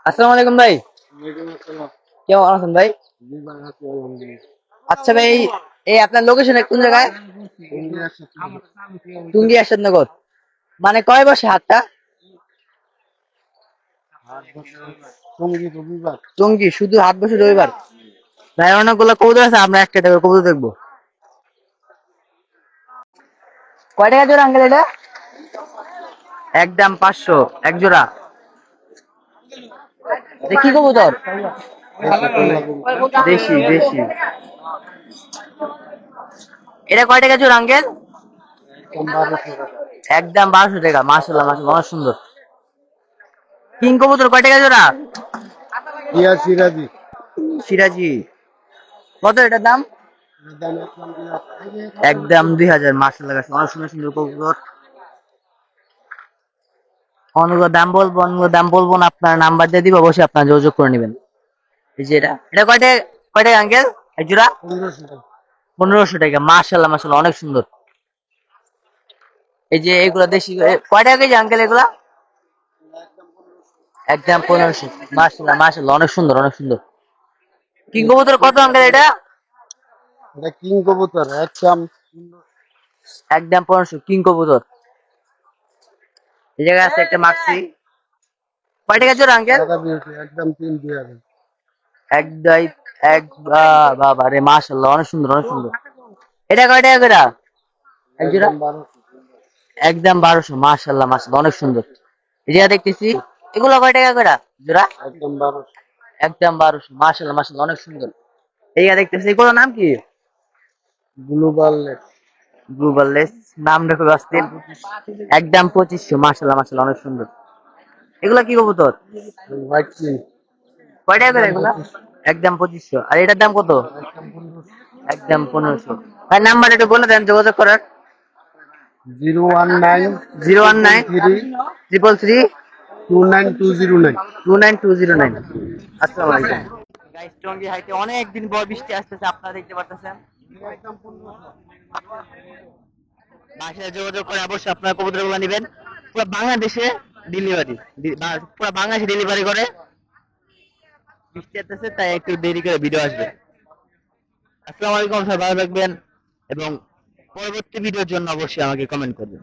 আসসালামু আলাইকুম ভাই। কেমন আছেন ভাই? আচ্ছা ভাই, এই আপনার লোকেশন কোন জায়গায়? টুঙ্গি আসাদনগর। মানে কয় বসে হাটটা? টুঙ্গি শুধু হাট বসে রবিবার? ভাই অনেকগুলো কবুতর আছে, আমরা একটা টাকা কবুতর দেখবো। কয় টাকা জোড়া আঙ্কেল এটা? একদম 500 এক জোড়া। দেখি কবুতর দেশি দেশি। এটা কয় টাকা জোড়া আঙ্কেল? একদম 1200 টাকা। মাশাআল্লাহ মাশাআল্লাহ, অনেক সুন্দর। কিং কবুতর কয় টাকা জোড়া? সিরাজি কত এটার দাম? একদম 2000। মাশাআল্লাহ অনেক সুন্দর সুন্দর কবুতর। অনেকগুলো দাম বলবো, অনেকগুলো দাম বলবো না, আপনার নাম্বার দিয়ে দিব, অবশ্যই আপনার যোগাযোগ করে নেবেন। এই যে এটা এটা কয় টাকা আঙ্কেল এক জোড়া? 1500 টাকা। মাশাআল্লাহ মাশাআল্লাহ, অনেক সুন্দর। এই যে এগুলা দেশি কয় টাকা কেজি আঙ্কেল এগুলা? একদম 1500। মাশাআল্লাহ মাশাআল্লাহ, অনেক সুন্দর অনেক সুন্দর। কিং কবুতর কত আঙ্কেল এটা? একদম 1500 কিং কবুতর। এই জায়গায় আছে একটা মাক্সি। কয় টাকা জোড়া আঙ্কেল? এক দুই এক বাবা রে, মাশাআল্লাহ অনেক সুন্দর অনেক সুন্দর। এটা কয় টাকা করে এক জোড়া? একদম 1200। মাশাআল্লাহ মাশাআল্লাহ, অনেক সুন্দর। এই যে দেখতেছি এগুলো কয় টাকা করে জোড়া? একদম 1200। মাশাআল্লাহ মাশাআল্লাহ, অনেক সুন্দর। এই যে দেখতেছি এগুলোর নাম কি? গ্লোবাললেস। নাম রেখে আসছেন। একদম 2500। মাশাআল্লাহ মাশাআল্লাহ, অনেক সুন্দর। এগুলা কি কবুতর? কয় টাকা করে এগুলা? একদম 2500। আর এটার দাম কত? একদম 1500। ভাই নাম্বার একটু বলে দেন যোগাযোগ করার। 019 333 29209। আসসালামু আলাইকুম। গাইস, টঙ্গী হাইতে অনেকদিন পর বৃষ্টি আসতেছে, আপনারা দেখতে পাচ্ছেন। বাসায় যোগাযোগ করে অবশ্যই আপনার কবুতরগুলো নেবেন। পুরো বাংলাদেশে ডেলিভারি, পুরো বাংলাদেশে ডেলিভারি করে। বৃষ্টি আসতেছে তাই একটু দেরি করে ভিডিও আসবে। আসসালামু আলাইকুম, সবাই ভালো থাকবেন এবং পরবর্তী ভিডিওর জন্য অবশ্যই আমাকে কমেন্ট করবেন।